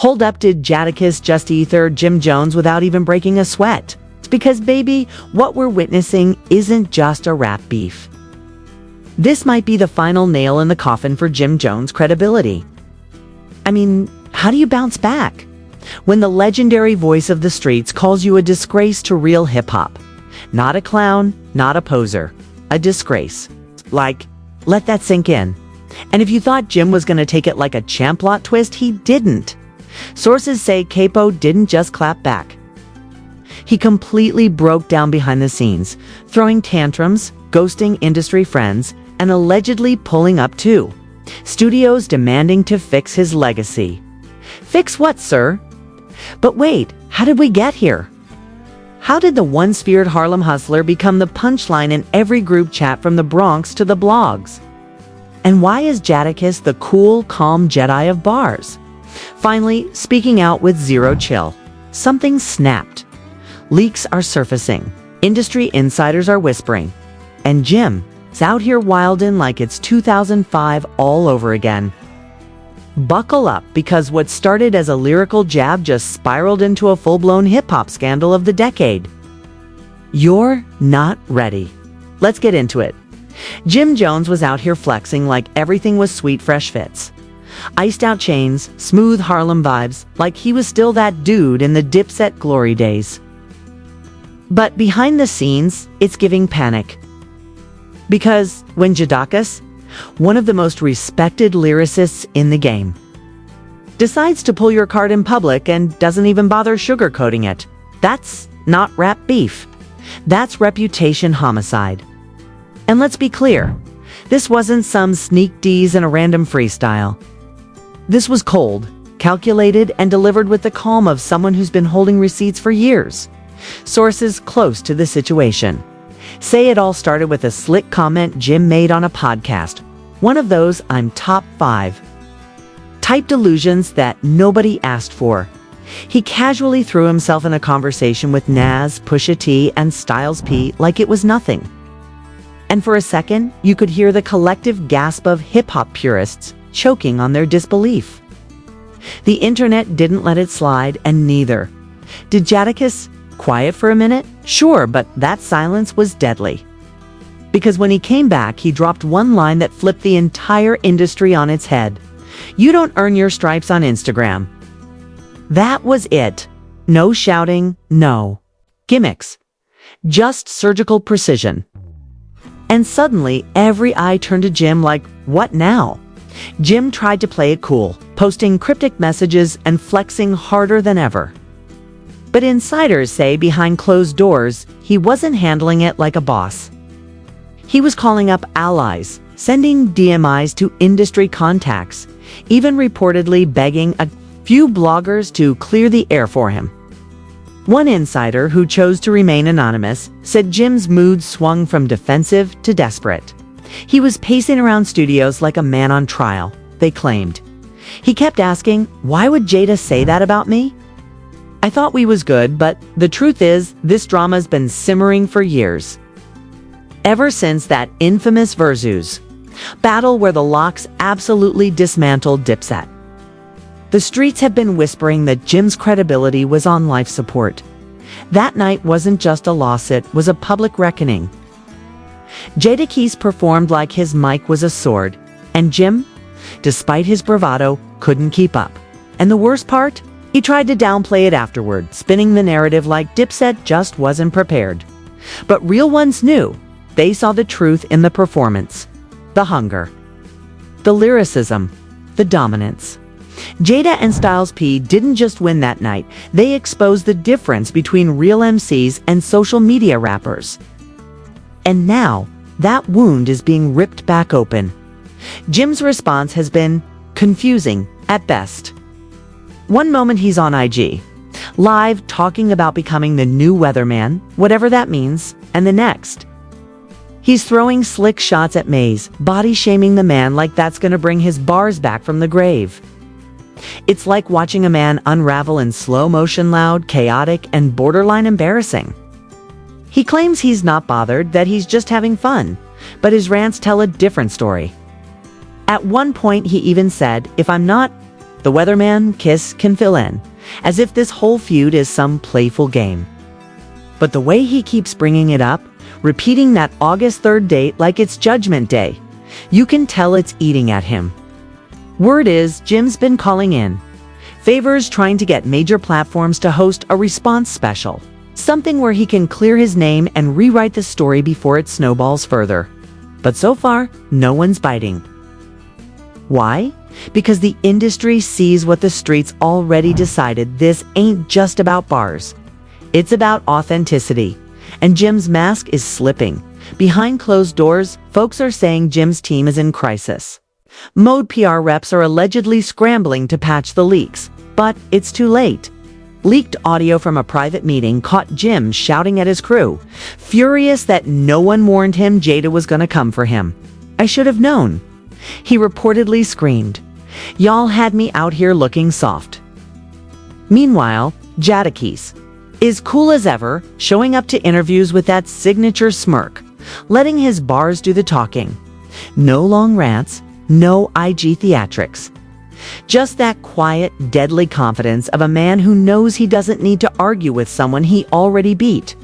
Hold up, did Jadakiss just ether Jim Jones without even breaking a sweat? It's because, baby, what we're witnessing isn't just a rap beef. This might be the final nail in the coffin for Jim Jones' credibility. I mean, how do you bounce back when the legendary voice of the streets calls you a disgrace to real hip-hop? Not a clown, not a poser, a disgrace. Like, let that sink in. And if you thought Jim was going to take it like a champ plot twist, he didn't. Sources say Capo didn't just clap back. He completely broke down behind the scenes, throwing tantrums, ghosting industry friends, and allegedly pulling up too. Studios demanding to fix his legacy. Fix what, sir? But wait, how did we get here? How did the once-feared Harlem hustler become the punchline in every group chat from the Bronx to the blogs? And why is Jadakiss the cool, calm Jedi of bars? Finally, speaking out with zero chill. Something snapped. Leaks are surfacing. Industry insiders are whispering. And Jim is out here wildin' like it's 2005 all over again. Buckle up, because what started as a lyrical jab just spiraled into a full-blown hip-hop scandal of the decade. You're not ready. Let's get into it. Jim Jones was out here flexing like everything was sweet fresh fits. Iced out chains, smooth Harlem vibes, like he was still that dude in the Dipset glory days. But behind the scenes, it's giving panic. Because when Jadakiss, one of the most respected lyricists in the game, decides to pull your card in public and doesn't even bother sugarcoating it, that's not rap beef. That's reputation homicide. And let's be clear, this wasn't some sneak D's in a random freestyle. This was cold, calculated, and delivered with the calm of someone who's been holding receipts for years. Sources close to the situation say it all started with a slick comment Jim made on a podcast, one of those "I'm top 5" type delusions that nobody asked for. He casually threw himself in a conversation with Nas, Pusha T, and Styles P like it was nothing. And for a second, you could hear the collective gasp of hip-hop purists choking on their disbelief. The internet didn't let it slide, and neither did Jadakiss. Quiet for a minute? Sure, but that silence was deadly. Because when he came back, he dropped one line that flipped the entire industry on its head. You don't earn your stripes on Instagram. That was it. No shouting, no gimmicks. Just surgical precision. And suddenly, every eye turned to Jim like, what now? Jim tried to play it cool, posting cryptic messages and flexing harder than ever. But insiders say behind closed doors, he wasn't handling it like a boss. He was calling up allies, sending DMIs to industry contacts, even reportedly begging a few bloggers to clear the air for him. One insider, who chose to remain anonymous, said Jim's mood swung from defensive to desperate. He was pacing around studios like a man on trial, they claimed. He kept asking, why would Jada say that about me? I thought we was good, but the truth is, this drama's been simmering for years. Ever since that infamous Versus battle where the Locks absolutely dismantled Dipset. The streets have been whispering that Jim's credibility was on life support. That night wasn't just a loss, it was a public reckoning. Jadakiss performed like his mic was a sword, and Jim, despite his bravado, couldn't keep up. And the worst part? He tried to downplay it afterward, spinning the narrative like Dipset just wasn't prepared. But real ones knew. They saw the truth in the performance, the hunger, the lyricism, the dominance. Jada and Styles P didn't just win that night, they exposed the difference between real MCs and social media rappers. And now, that wound is being ripped back open. Jim's response has been confusing at best. One moment he's on IG, live talking about becoming the new weatherman, whatever that means, and the next, he's throwing slick shots at Maze, body-shaming the man like that's gonna bring his bars back from the grave. It's like watching a man unravel in slow motion, loud, chaotic, and borderline embarrassing. He claims he's not bothered, that he's just having fun, but his rants tell a different story. At one point he even said, if I'm not the weatherman Kiss can fill in, as if this whole feud is some playful game. But the way he keeps bringing it up, repeating that August 3rd date like it's Judgment Day, you can tell it's eating at him. Word is Jim's been calling in favors, trying to get major platforms to host a response special, something where he can clear his name and rewrite the story before it snowballs further. But so far, no one's biting. Why? Because the industry sees what the streets already decided: this ain't just about bars. It's about authenticity. And Jim's mask is slipping. Behind closed doors, folks are saying Jim's team is in crisis. Mode PR reps are allegedly scrambling to patch the leaks, but it's too late. Leaked audio from a private meeting caught Jim shouting at his crew, furious that no one warned him Jada was gonna come for him. "I should have known." He reportedly screamed, "Y'all had me out here looking soft." Meanwhile, Jadakiss is cool as ever, showing up to interviews with that signature smirk, letting his bars do the talking. No long rants, no IG theatrics. Just that quiet, deadly confidence of a man who knows he doesn't need to argue with someone he already beat.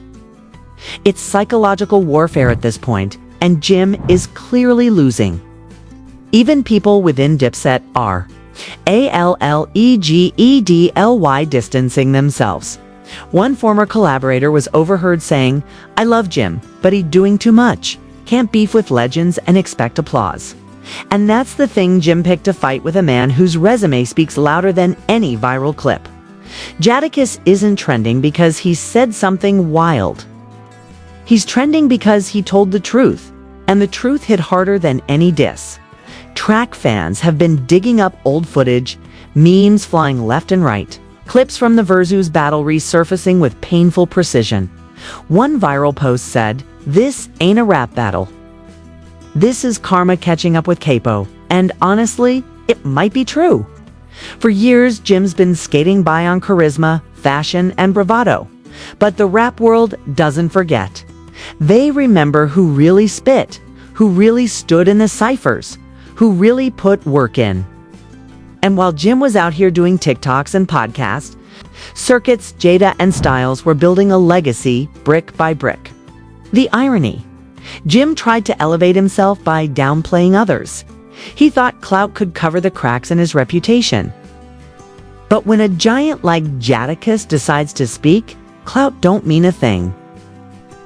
It's psychological warfare at this point, and Jim is clearly losing. Even people within Dipset are allegedly distancing themselves. One former collaborator was overheard saying, "I love Jim, but he's doing too much. Can't beef with legends and expect applause." And that's the thing: Jim picked a fight with a man whose resume speaks louder than any viral clip. Jadakiss isn't trending because he said something wild. He's trending because he told the truth, and the truth hit harder than any diss. Track fans have been digging up old footage, memes flying left and right, clips from the Versus battle resurfacing with painful precision. One viral post said, "This ain't a rap battle. This is karma catching up with Capo," and honestly, it might be true. For years, Jim's been skating by on charisma, fashion, and bravado. But the rap world doesn't forget. They remember who really spit, who really stood in the ciphers, who really put work in. And while Jim was out here doing TikToks and podcasts, Circuits, Jada, and Styles were building a legacy brick by brick. The irony: Jim tried to elevate himself by downplaying others. He thought clout could cover the cracks in his reputation. But when a giant like Jadakiss decides to speak, clout don't mean a thing.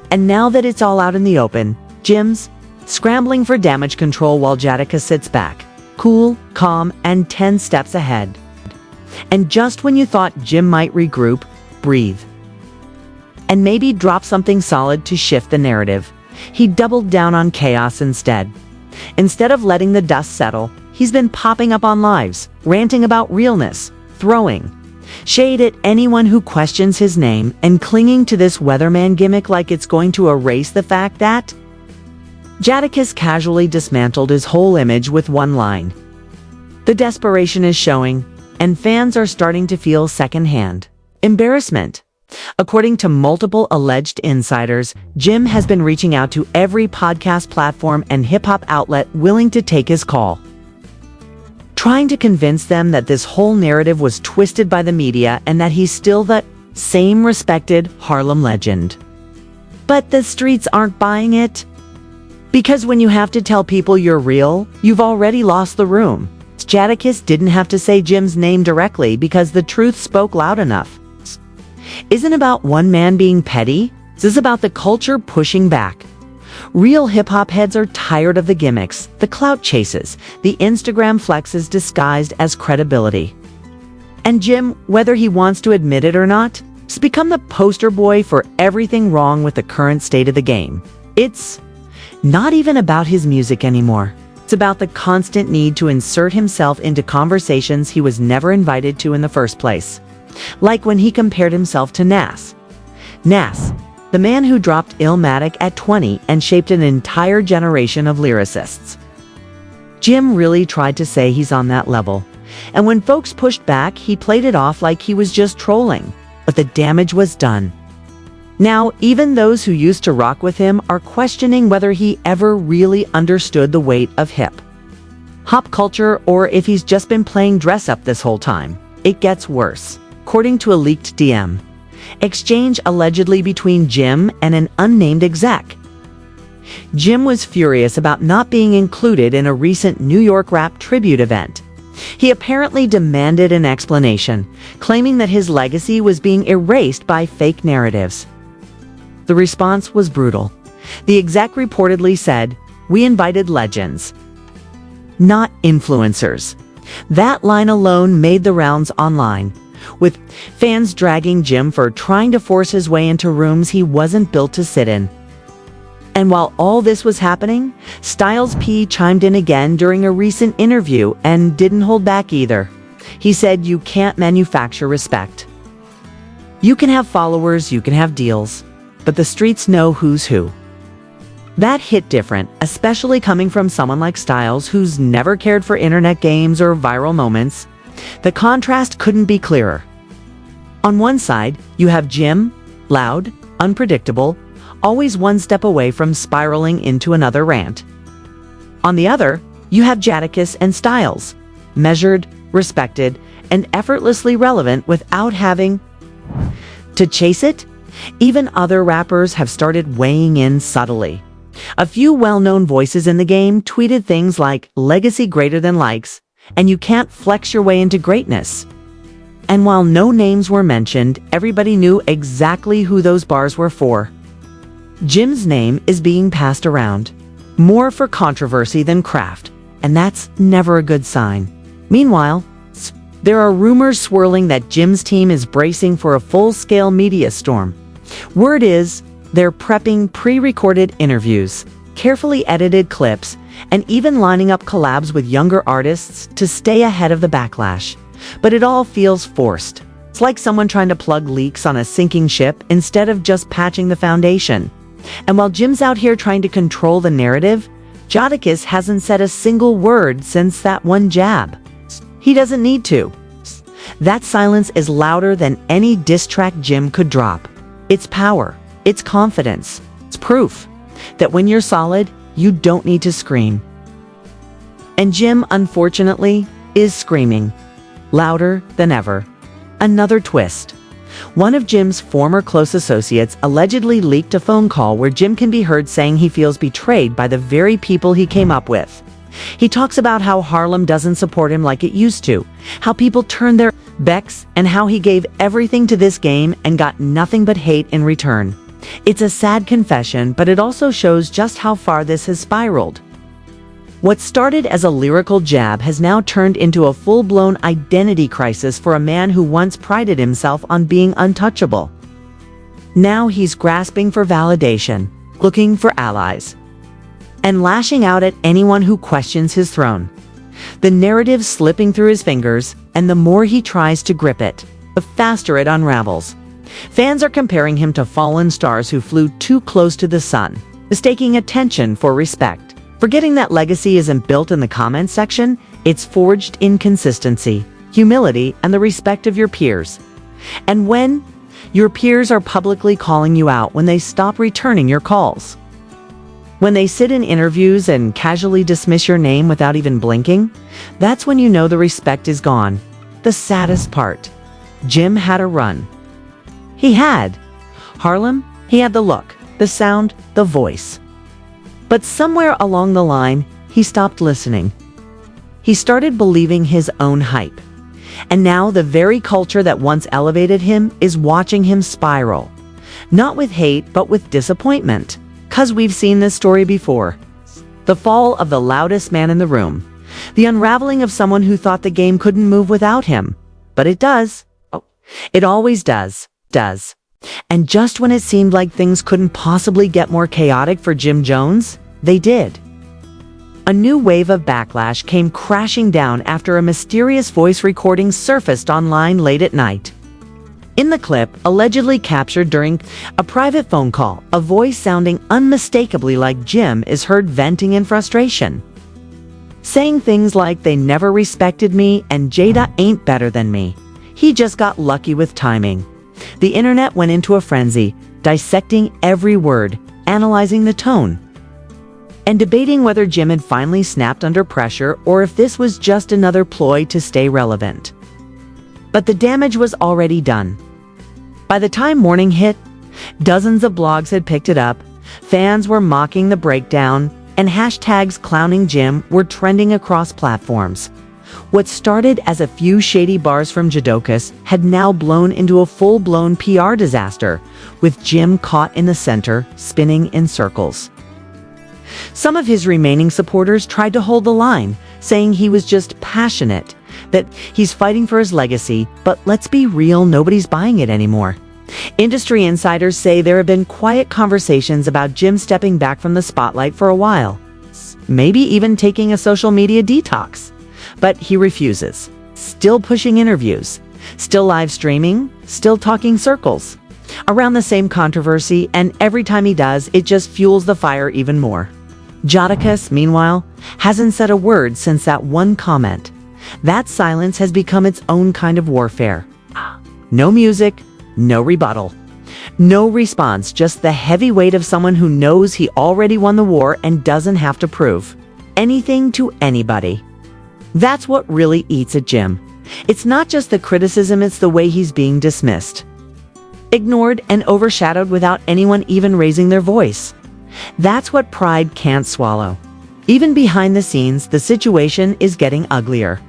And now that it's all out in the open, Jim's scrambling for damage control while Jadakiss sits back, cool, calm, and 10 steps ahead. And just when you thought Jim might regroup, breathe, and maybe drop something solid to shift the narrative, he doubled down on chaos instead. Instead of letting the dust settle, he's been popping up on lives, ranting about realness, throwing shade at anyone who questions his name, and clinging to this weatherman gimmick like it's going to erase the fact that Jadakiss casually dismantled his whole image with one line. The desperation is showing, and fans are starting to feel secondhand embarrassment. According to multiple alleged insiders, Jim has been reaching out to every podcast platform and hip-hop outlet willing to take his call, trying to convince them that this whole narrative was twisted by the media and that he's still the same respected Harlem legend. But the streets aren't buying it. Because when you have to tell people you're real, you've already lost the room. Jadakiss didn't have to say Jim's name directly because the truth spoke loud enough. Isn't about one man being petty. This is about the culture pushing back. Real hip-hop heads are tired of the gimmicks, the clout chases, the Instagram flexes disguised as credibility. And Jim, whether he wants to admit it or not, has become the poster boy for everything wrong with the current state of the game. It's not even about his music anymore. It's about the constant need to insert himself into conversations he was never invited to in the first place. Like when he compared himself to Nas. Nas, the man who dropped Illmatic at 20 and shaped an entire generation of lyricists. Jim really tried to say he's on that level. And when folks pushed back, he played it off like he was just trolling. But the damage was done. Now, even those who used to rock with him are questioning whether he ever really understood the weight of hip hop culture, or if he's just been playing dress-up this whole time. It gets worse. According to a leaked DM exchange allegedly between Jim and an unnamed exec. Jim was furious about not being included in a recent New York rap tribute event. He apparently demanded an explanation, claiming that his legacy was being erased by fake narratives. The response was brutal. The exec reportedly said, "We invited legends, not influencers." That line alone made the rounds online, with fans dragging Jim for trying to force his way into rooms he wasn't built to sit in. And while all this was happening, Styles P chimed in again during a recent interview and didn't hold back either. He said, "You can't manufacture respect. You can have followers, you can have deals, but the streets know who's who." That hit different, especially coming from someone like Styles, who's never cared for internet games or viral moments. The contrast couldn't be clearer. On one side, you have Jim, loud, unpredictable, always one step away from spiraling into another rant. On the other, you have Jadakiss and Styles, measured, respected, and effortlessly relevant without having to chase it. Even other rappers have started weighing in subtly. A few well-known voices in the game tweeted things like "legacy greater than likes," and "you can't flex your way into greatness." And while no names were mentioned, everybody knew exactly who those bars were for. Jim's name is being passed around, more for controversy than craft, and that's never a good sign. Meanwhile, there are rumors swirling that Jim's team is bracing for a full-scale media storm. Word is, they're prepping pre-recorded interviews, carefully edited clips, and even lining up collabs with younger artists to stay ahead of the backlash. But it all feels forced. It's like someone trying to plug leaks on a sinking ship instead of just patching the foundation. And while Jim's out here trying to control the narrative, Jadakiss hasn't said a single word since that one jab. He doesn't need to. That silence is louder than any diss track Jim could drop. It's power. It's confidence. It's proof that when you're solid, you don't need to scream. And Jim, unfortunately, is screaming, louder than ever. Another twist. One of Jim's former close associates allegedly leaked a phone call where Jim can be heard saying he feels betrayed by the very people he came up with. He talks about how Harlem doesn't support him like it used to, how people turned their backs, and how he gave everything to this game and got nothing but hate in return. It's a sad confession, but it also shows just how far this has spiraled. What started as a lyrical jab has now turned into a full-blown identity crisis for a man who once prided himself on being untouchable. Now he's grasping for validation, looking for allies, and lashing out at anyone who questions his throne. The narrative's slipping through his fingers, and the more he tries to grip it, the faster it unravels. Fans are comparing him to fallen stars who flew too close to the sun, mistaking attention for respect. Forgetting that legacy isn't built in the comments section, it's forged in consistency, humility, and the respect of your peers. And when your peers are publicly calling you out when they stop returning your calls, when they sit in interviews and casually dismiss your name without even blinking, that's when you know the respect is gone. The saddest part, Jim had a run. He had Harlem, he had the look, the sound, the voice. But somewhere along the line, he stopped listening. He started believing his own hype. And now the very culture that once elevated him is watching him spiral. Not with hate, but with disappointment. 'Cause we've seen this story before. The fall of the loudest man in the room. The unraveling of someone who thought the game couldn't move without him. But it does. Oh, it always does. And just when it seemed like things couldn't possibly get more chaotic for Jim Jones, they did. A new wave of backlash came crashing down after a mysterious voice recording surfaced online late at night. In the clip, allegedly captured during a private phone call, a voice sounding unmistakably like Jim is heard venting in frustration, saying things like, "They never respected me and Jada ain't better than me. He just got lucky with timing." The internet went into a frenzy, dissecting every word, analyzing the tone. and debating whether Jim had finally snapped under pressure or if this was just another ploy to stay relevant. But the damage was already done. By the time morning hit, dozens of blogs had picked it up, fans were mocking the breakdown, and hashtags clowning Jim were trending across platforms. What started as a few shady bars from Jadakiss had now blown into a full-blown PR disaster, with Jim caught in the center, spinning in circles. Some of his remaining supporters tried to hold the line, saying he was just passionate, that he's fighting for his legacy, but let's be real, nobody's buying it anymore. Industry insiders say there have been quiet conversations about Jim stepping back from the spotlight for a while, maybe even taking a social media detox. But he refuses, still pushing interviews, still live streaming, still talking circles around the same controversy, and every time he does, it just fuels the fire even more. Jadakiss, meanwhile, hasn't said a word since that one comment. That silence has become its own kind of warfare. No music, no rebuttal, no response, just the heavy weight of someone who knows he already won the war and doesn't have to prove anything to anybody. That's what really eats at Jim. It's not just the criticism, it's the way he's being dismissed, ignored, and overshadowed without anyone even raising their voice. That's what pride can't swallow. Even behind the scenes, the situation is getting uglier.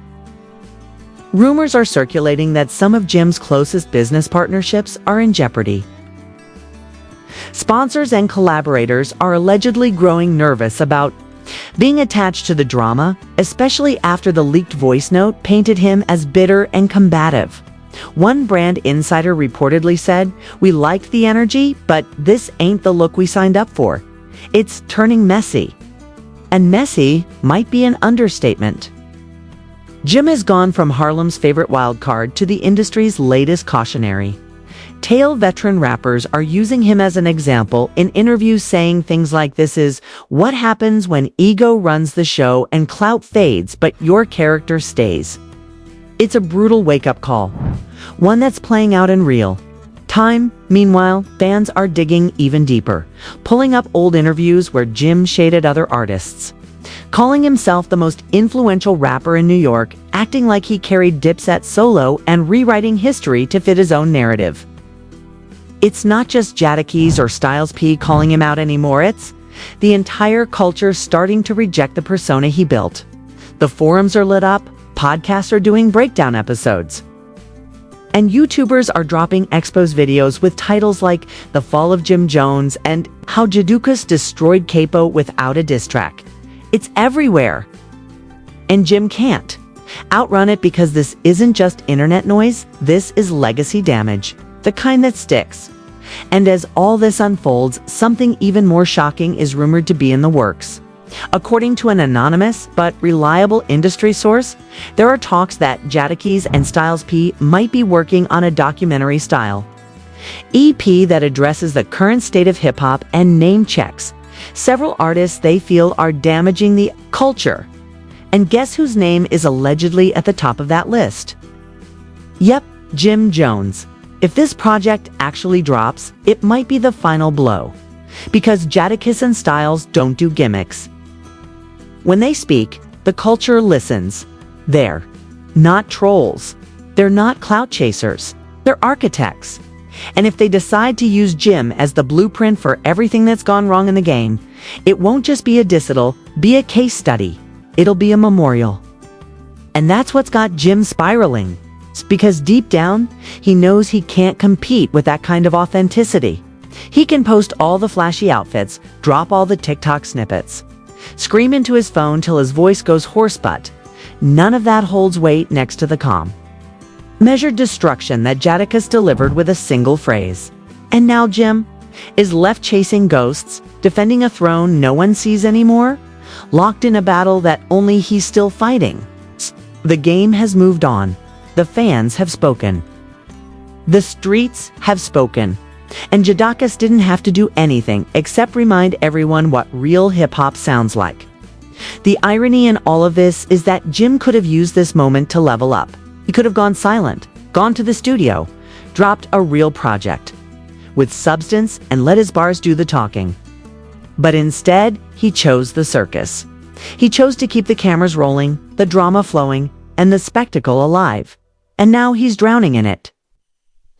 Rumors are circulating that some of Jim's closest business partnerships are in jeopardy. Sponsors and collaborators are allegedly growing nervous about being attached to the drama, especially after the leaked voice note painted him as bitter and combative. One brand insider reportedly said, "We liked the energy, but this ain't the look we signed up for. It's turning messy." And messy might be an understatement. Jim has gone from Harlem's favorite wildcard to the industry's latest cautionary tale. Veteran rappers are using him as an example in interviews, saying things like, "This is what happens when ego runs the show and clout fades, but your character stays." It's a brutal wake-up call, one that's playing out in real time. Meanwhile, fans are digging even deeper, pulling up old interviews where Jim shaded other artists, calling himself the most influential rapper in New York, acting like he carried Dipset solo, and rewriting history to fit his own narrative. It's not just Jadakiss or Styles P calling him out anymore, it's the entire culture starting to reject the persona he built. The forums are lit up, podcasts are doing breakdown episodes, and YouTubers are dropping expose videos with titles like "The Fall of Jim Jones" and "How Jadakiss Destroyed Capo Without a Diss Track." It's everywhere. And Jim can't outrun it, because this isn't just internet noise, this is legacy damage, the kind that sticks. And as all this unfolds, something even more shocking is rumored to be in the works. According to an anonymous but reliable industry source, there are talks that Jadakiss and Styles P might be working on a documentary-style EP that addresses the current state of hip-hop and name checks several artists they feel are damaging the culture. And guess whose name is allegedly at the top of that list? Yep, Jim Jones. If this project actually drops, it might be the final blow, because Jadakiss and Styles don't do gimmicks. When they speak, the culture listens. They're not trolls. They're not clout chasers. They're architects. And if they decide to use Jim as the blueprint for everything that's gone wrong in the game, it won't just be a diss, it'll be a case study. It'll be a memorial. And that's what's got Jim spiraling. Because deep down, he knows he can't compete with that kind of authenticity. He can post all the flashy outfits, drop all the TikTok snippets, scream into his phone till his voice goes hoarse, but none of that holds weight next to the calm, measured destruction that Jadakiss delivered with a single phrase. And now Jim is left chasing ghosts, defending a throne no one sees anymore, locked in a battle that only he's still fighting. The game has moved on. The fans have spoken. The streets have spoken. And Jadakiss didn't have to do anything except remind everyone what real hip-hop sounds like. The irony in all of this is that Jim could have used this moment to level up. He could have gone silent, gone to the studio, dropped a real project with substance, and let his bars do the talking. But instead, he chose the circus. He chose to keep the cameras rolling, the drama flowing, and the spectacle alive. And now he's drowning in it.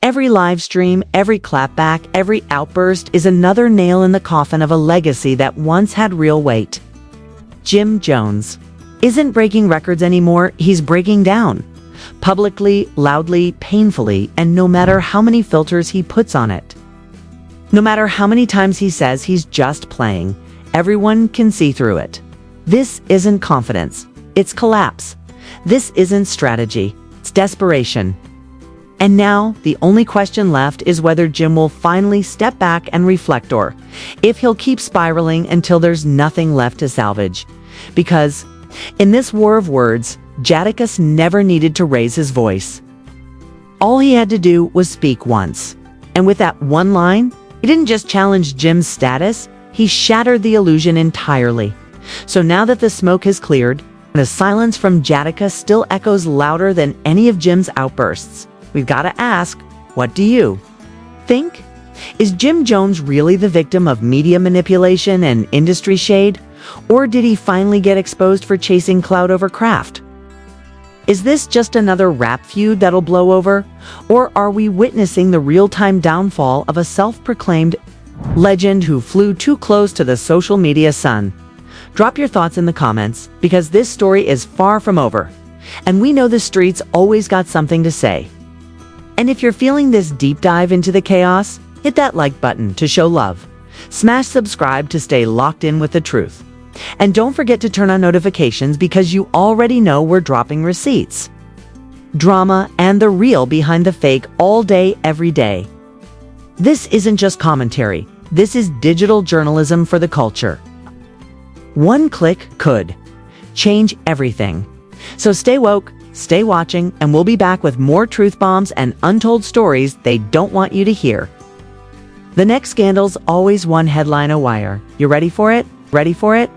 Every live stream, every clapback, every outburst is another nail in the coffin of a legacy that once had real weight. Jim Jones isn't breaking records anymore, he's breaking down. Publicly, loudly, painfully, and no matter how many filters he puts on it. No matter how many times he says he's just playing, everyone can see through it. This isn't confidence, it's collapse. This isn't strategy, it's desperation. And now, the only question left is whether Jim will finally step back and reflect, or if he'll keep spiraling until there's nothing left to salvage. Because, in this war of words, Jadakiss never needed to raise his voice. All he had to do was speak once. And with that one line, he didn't just challenge Jim's status, he shattered the illusion entirely. So now that the smoke has cleared, the silence from Jadakiss still echoes louder than any of Jim's outbursts. We've got to ask, what do you think? Is Jim Jones really the victim of media manipulation and industry shade? Or did he finally get exposed for chasing clout over craft? Is this just another rap feud that'll blow over? Or are we witnessing the real-time downfall of a self-proclaimed legend who flew too close to the social media sun? Drop your thoughts in the comments, because this story is far from over. And we know the streets always got something to say. And if you're feeling this deep dive into the chaos, hit that like button to show love. Smash subscribe to stay locked in with the truth. And don't forget to turn on notifications, because you already know we're dropping receipts, drama, and the real behind the fake all day, every day. This isn't just commentary. This is digital journalism for the culture. One click could change everything. So stay woke, stay watching, and we'll be back with more truth bombs and untold stories they don't want you to hear. The next scandal's always one headline a wire. You ready for it? Ready for it?